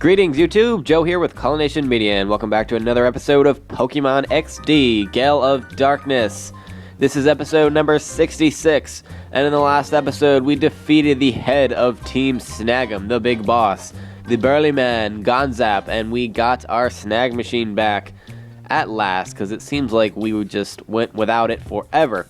Greetings YouTube, Joe here with Colonation Media, and welcome back to another episode of Pokemon XD, Gale of Darkness. This is episode number 66, and in the last episode we defeated the head of Team Snag'em, the big boss, the burly man, Gonzap, and we got our Snag Machine back at last, because it seems like we just went without it forever.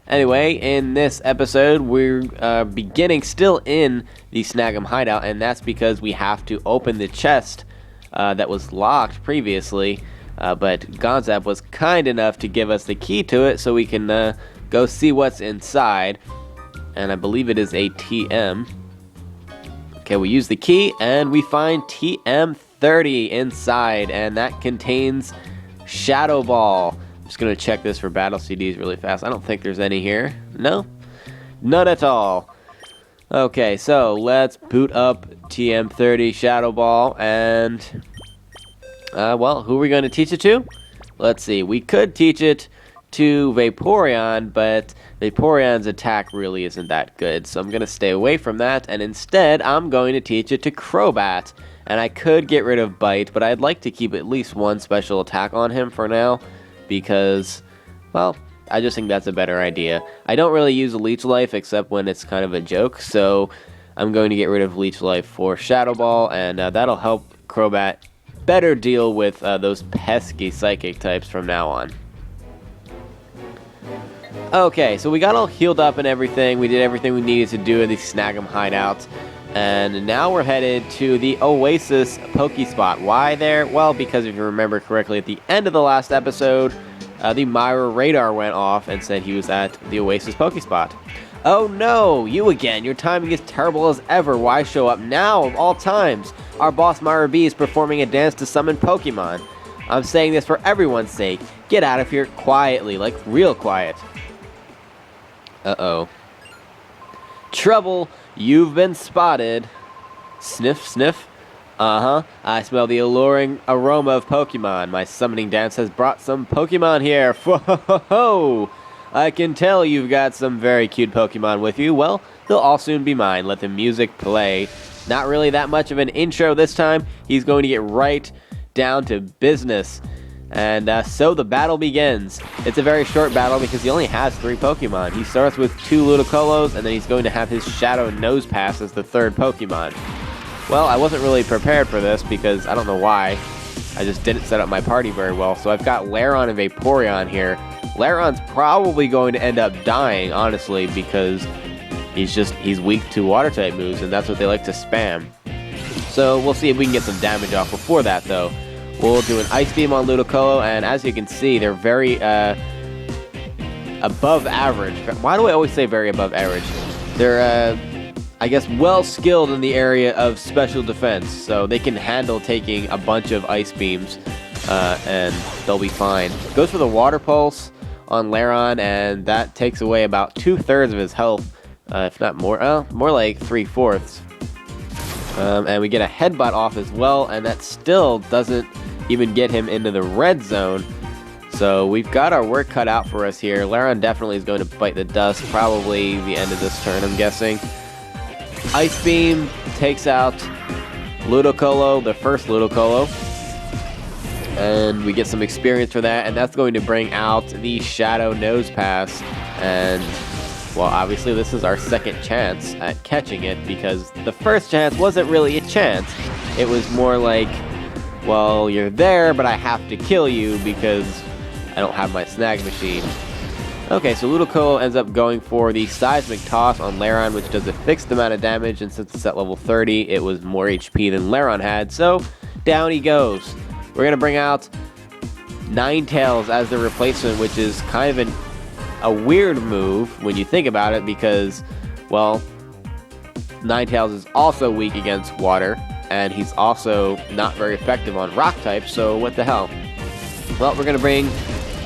Anyway, in this episode, we're beginning still in the Snag'em hideout, and that's because we have to open the chest that was locked previously, but Gonzap was kind enough to give us the key to it so we can go see what's inside, and I believe it is a TM. Okay, we use the key, and we find TM30 inside, and that contains Shadow Ball. Just gonna check this for battle CDs really fast. I don't think there's any here. No? None at all. Okay, so let's boot up TM30 Shadow Ball and well, who are we gonna teach it to? Let's see. We could teach it to Vaporeon, but Vaporeon's attack really isn't that good, so I'm gonna stay away from that, and instead I'm going to teach it to Crobat. And I could get rid of Bite, but I'd like to keep at least one special attack on him for now, because, well, I just think that's a better idea. I don't really use Leech Life except when it's kind of a joke, so I'm going to get rid of Leech Life for Shadow Ball, and that'll help Crobat better deal with those pesky Psychic types from now on. Okay, so we got all healed up and everything. We did everything we needed to do in the Snag'em hideout. And now we're headed to the Oasis Pokespot. Why there? Well, because if you remember correctly, at the end of the last episode, the Myra radar went off and said he was at the Oasis Pokespot. Oh no, you again. Your timing is terrible as ever. Why show up now of all times? Our boss Miror B is performing a dance to summon Pokemon. I'm saying this for everyone's sake. Get out of here quietly, like real quiet. Uh-oh. Trouble. You've been spotted. Sniff, sniff. Uh-huh. I smell the alluring aroma of Pokemon. My summoning dance has brought some Pokemon here. Whoa! I can tell you've got some very cute Pokemon with you. Well, they'll all soon be mine. Let the music play. Not really that much of an intro this time. He's going to get right down to business. And so the battle begins. It's a very short battle because he only has 3 Pokemon. He starts with 2 Ludicolos, and then he's going to have his Shadow Nosepass as the 3rd Pokemon. Well, I wasn't really prepared for this because I don't know why. I just didn't set up my party very well. So I've got Lairon and Vaporeon here. Lairon's probably going to end up dying, honestly, because he's weak to Water-type moves, and that's what they like to spam. So we'll see if we can get some damage off before that, though. We'll do an Ice Beam on Ludicolo, and as you can see, they're very above average. Why do I always say very above average? They're, I guess, well-skilled in the area of special defense, so they can handle taking a bunch of Ice Beams, and they'll be fine. Goes for the Water Pulse on Lairon, and that takes away about 2/3 of his health, if not more. More like 3/4. And we get a Headbutt off as well, and that still doesn't even get him into the red zone. So we've got our work cut out for us here. Lairon definitely is going to bite the dust, probably the end of this turn, I'm guessing. Ice Beam takes out Ludicolo, the first Ludicolo. And we get some experience for that, and that's going to bring out the Shadow Nosepass. And, well, obviously this is our second chance at catching it, because the first chance wasn't really a chance. It was more like, well, you're there, but I have to kill you because I don't have my Snag Machine. Okay, so Ludicolo ends up going for the Seismic Toss on Lairon, which does a fixed amount of damage, and since it's at level 30, it was more HP than Lairon had, so down he goes. We're going to bring out Ninetales as the replacement, which is kind of a weird move when you think about it, because, well, Ninetales is also weak against water, and he's also not very effective on rock type, so what the hell. Well, we're going to bring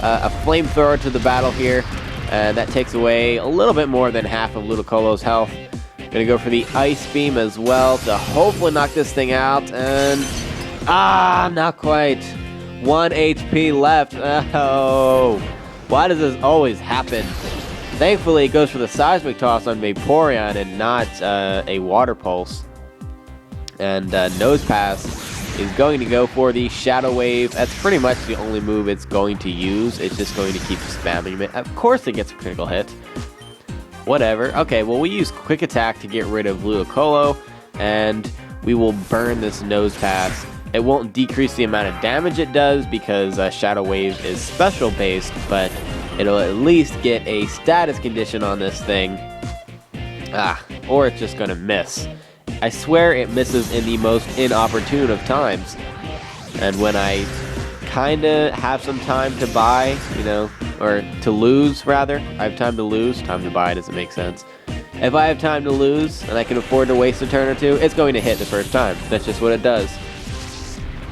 a Flamethrower to the battle here, and that takes away a little bit more than half of Ludicolo's health. Going to go for the Ice Beam as well to hopefully knock this thing out, and not quite. 1 HP left. Oh, why does this always happen? Thankfully, it goes for the Seismic Toss on Vaporeon and not a Water Pulse. And Nosepass He's going to go for the Shadow Wave. That's pretty much the only move it's going to use. It's just going to keep spamming it. Of course it gets a critical hit. Whatever. Okay, well, we use Quick Attack to get rid of Ludicolo, and we will burn this Nosepass. It won't decrease the amount of damage it does because Shadow Wave is special based, but it'll at least get a status condition on this thing. Or it's just going to miss. I swear it misses in the most inopportune of times. And when I kind of have some time to buy, you know, or to lose, rather. I have time to lose. Time to buy doesn't make sense. If I have time to lose and I can afford to waste a turn or two, it's going to hit the first time. That's just what it does.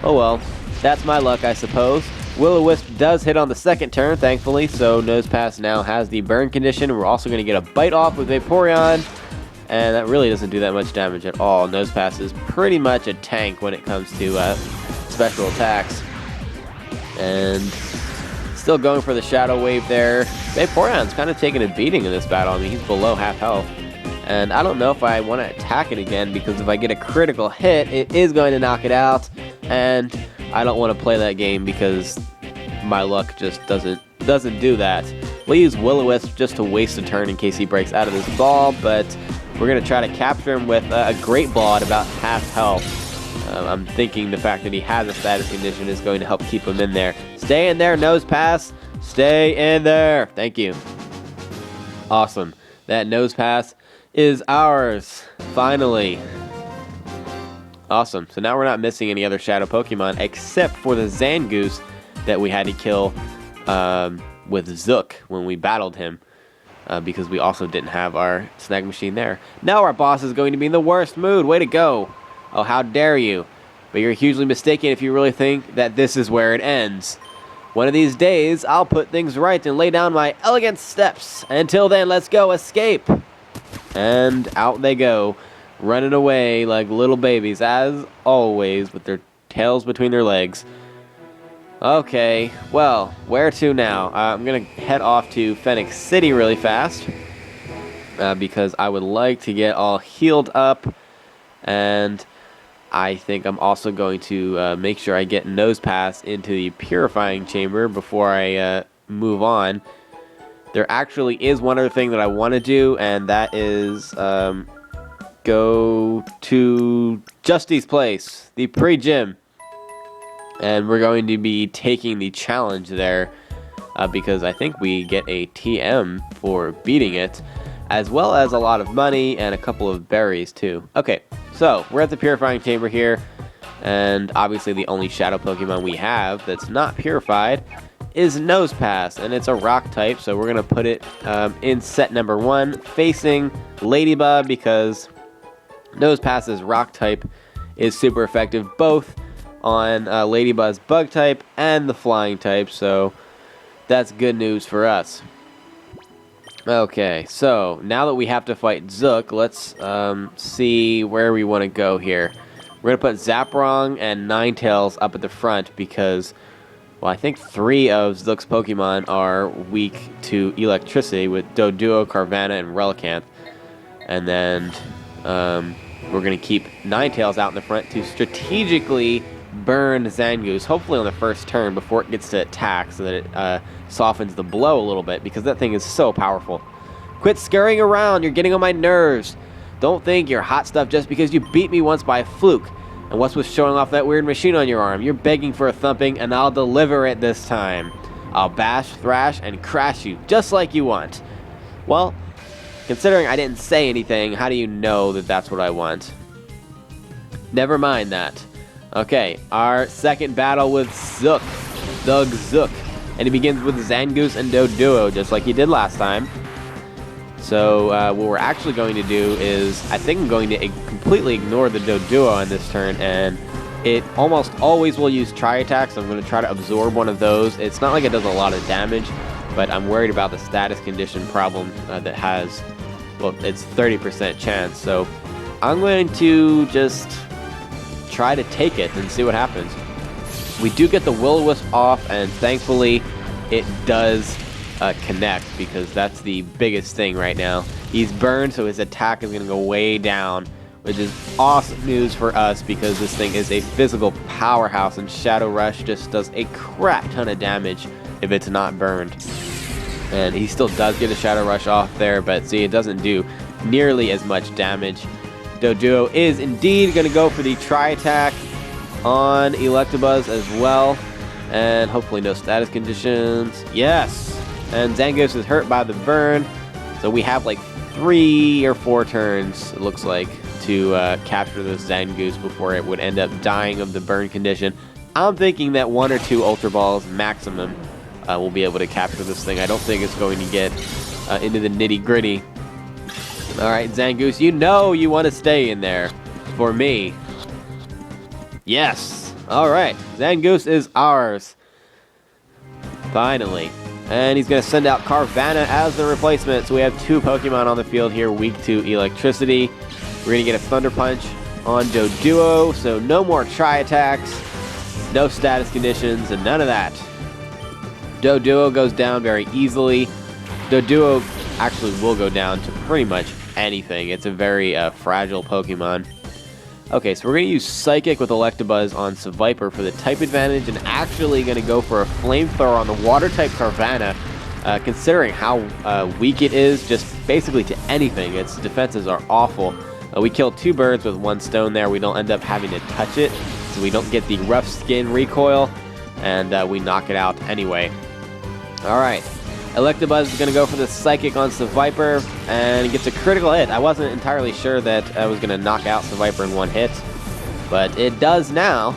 Oh well, that's my luck, I suppose. Will-O-Wisp does hit on the second turn, thankfully, so Nosepass now has the burn condition. We're also going to get a bite off with Vaporeon. And that really doesn't do that much damage at all. Nosepass is pretty much a tank when it comes to special attacks. And still going for the Shadow Wave there. Vaporeon's kind of taking a beating in this battle. I mean, he's below half health. And I don't know if I want to attack it again, because if I get a critical hit, it is going to knock it out. And I don't want to play that game because my luck just doesn't do that. We'll use Will-O-Wisp just to waste a turn in case he breaks out of this ball, but we're going to try to capture him with a Great Ball at about half health. I'm thinking the fact that he has a status condition is going to help keep him in there. Stay in there, Nosepass. Stay in there. Thank you. Awesome. That Nosepass is ours. Finally. Awesome. So now we're not missing any other Shadow Pokemon except for the Zangoose that we had to kill with Zook when we battled him. Because we also didn't have our Snag Machine there. Now our boss is going to be in the worst mood. Way to go. Oh, how dare you. But you're hugely mistaken if you really think that this is where it ends. One of these days, I'll put things right and lay down my elegant steps. Until then, let's go escape. And out they go, running away like little babies, as always, with their tails between their legs. Okay, well, where to now? I'm going to head off to Phoenix City really fast. Because I would like to get all healed up. And I think I'm also going to make sure I get Nosepass into the Purifying Chamber before I move on. There actually is one other thing that I want to do, and that is go to Justy's place, the pre-gym. And we're going to be taking the challenge there because I think we get a TM for beating it, as well as a lot of money and a couple of berries too. Okay, so we're at the Purifying Chamber here, and obviously the only Shadow Pokemon we have that's not purified is Nosepass, and it's a rock type, so we're going to put it in set number 1 facing Ladybug, because Nosepass's rock type is super effective both on Ladybug's bug type and the flying type, so that's good news for us. Okay, so now that we have to fight Zook, let's see where we want to go here. We're going to put Zaprong and Ninetales up at the front because, well, I think 3 of Zook's Pokemon are weak to electricity with Doduo, Carvanha, and Relicanth. And then we're going to keep Ninetales out in the front to strategically burn Zangoose, hopefully on the first turn before it gets to attack, so that it softens the blow a little bit, because that thing is so powerful. Quit scurrying around, you're getting on my nerves. Don't think you're hot stuff just because you beat me once by a fluke. And what's with showing off that weird machine on your arm? You're begging for a thumping, and I'll deliver it this time. I'll bash, thrash, and crash you, just like you want. Well, considering I didn't say anything, how do you know that that's what I want? Never mind that. Okay, our second battle with Zook, Doug Zook. And it begins with Zangoose and Doduo, just like he did last time. So what we're actually going to do is, I think I'm going to completely ignore the Doduo on this turn, and it almost always will use Tri-Attack, so I'm going to try to absorb one of those. It's not like it does a lot of damage, but I'm worried about the status condition problem that has, well, it's 30% chance. So I'm going to just try to take it and see what happens. We do get the Will-O-Wisp off, and thankfully it does connect, because that's the biggest thing right now. He's burned, so his attack is going to go way down which is awesome news for us because this thing is a physical powerhouse, and Shadow Rush just does a crap ton of damage if it's not burned. And he still does get a Shadow Rush off there, but see, it doesn't do nearly as much damage. Doduo is indeed going to go for the Tri-Attack on Electabuzz as well. And hopefully no status conditions. Yes! And Zangoose is hurt by the burn. So we have like 3 or 4 turns, it looks like, to capture this Zangoose before it would end up dying of the burn condition. I'm thinking that 1 or 2 Ultra Balls maximum will be able to capture this thing. I don't think it's going to get into the nitty-gritty. Alright, Zangoose, you know you want to stay in there for me. Yes! Alright, Zangoose is ours. Finally. And he's going to send out Carvanha as the replacement. So we have 2 Pokemon on the field here, weak to electricity. We're going to get a Thunder Punch on Doduo, so no more Tri-Attacks, no status conditions, and none of that. Doduo goes down very easily. Doduo actually will go down to pretty much anything. It's a very fragile Pokemon. Okay, so we're going to use Psychic with Electabuzz on Seviper for the type advantage, and actually going to go for a Flamethrower on the Water-type Carvanha, considering how weak it is just basically to anything. Its defenses are awful. We kill 2 birds with 1 stone there. We don't end up having to touch it, so we don't get the rough skin recoil, and we knock it out anyway. Alright, Electabuzz is going to go for the Psychic on Seviper, and he gets a critical hit. I wasn't entirely sure that I was going to knock out Seviper in 1 hit, but it does now.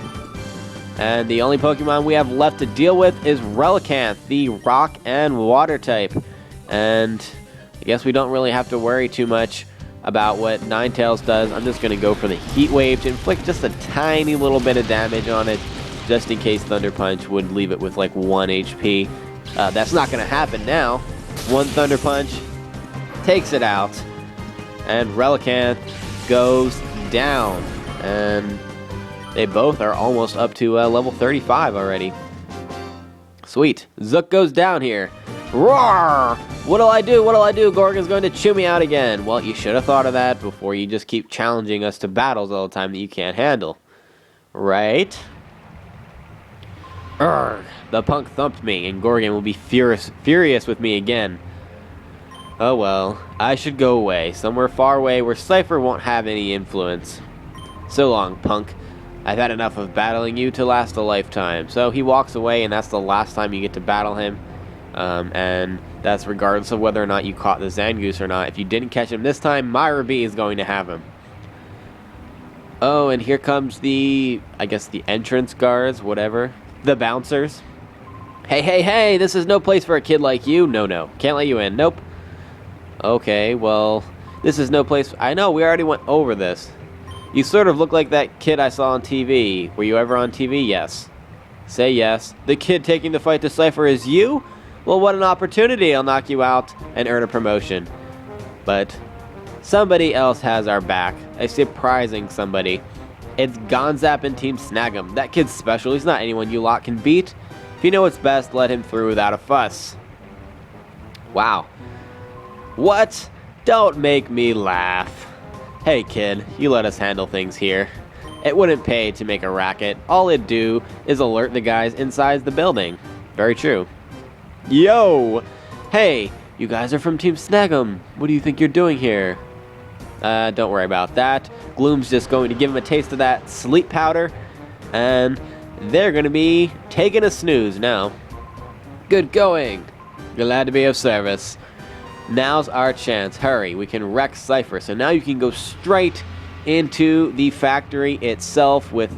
And the only Pokemon we have left to deal with is Relicanth, the Rock and Water type. And I guess we don't really have to worry too much about what Ninetales does. I'm just going to go for the Heat Wave to inflict just a tiny little bit of damage on it, just in case Thunder Punch would leave it with like 1 HP. That's not going to happen now. 1 Thunder Punch takes it out, and Relicanth goes down. And they both are almost up to level 35 already. Sweet. Zook goes down here. Roar! What'll I do? What'll I do? Gorgon's going to chew me out again. Well, you should have thought of that before you just keep challenging us to battles all the time that you can't handle. Right? Urgh. The punk thumped me, and Gorgon will be furious with me again. Oh well, I should go away, somewhere far away where Cypher won't have any influence. So long, punk. I've had enough of battling you to last a lifetime. So he walks away, and that's the last time you get to battle him. And that's regardless of whether or not you caught the Zangoose or not. If you didn't catch him this time, Miror B is going to have him. Oh, and here comes the, I guess the entrance guards, whatever. The bouncers. Hey, hey, hey, this is no place for a kid like you. No, no, can't let you in. Nope. Okay, well, this is no place. I know, we already went over this. You sort of look like that kid I saw on TV. Were you ever on TV? Yes. Say yes. The kid taking the fight to Cypher is you? Well, what an opportunity. I'll knock you out and earn a promotion. But somebody else has our back. A surprising somebody. It's Gonzap and Team Snag'em. That kid's special. He's not anyone you lot can beat. If you know what's best, let him through without a fuss. Wow. What? Don't make me laugh. Hey kid, you let us handle things here. It wouldn't pay to make a racket. All it'd do is alert the guys inside the building. Very true. Yo! Hey, you guys are from Team Snag'em. What do you think you're doing here? Don't worry about that. Gloom's just going to give him a taste of that sleep powder, and they're going to be taking a snooze now. Good going. Glad to be of service. Now's our chance. Hurry, we can wreck Cypher. So now you can go straight into the factory itself with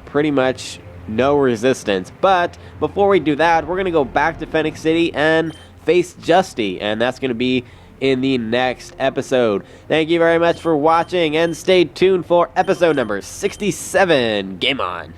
pretty much no resistance. But before we do that, we're going to go back to Phoenix City and face Justy, and that's going to be in the next episode. Thank you very much for watching, and stay tuned for episode number 67. Game on!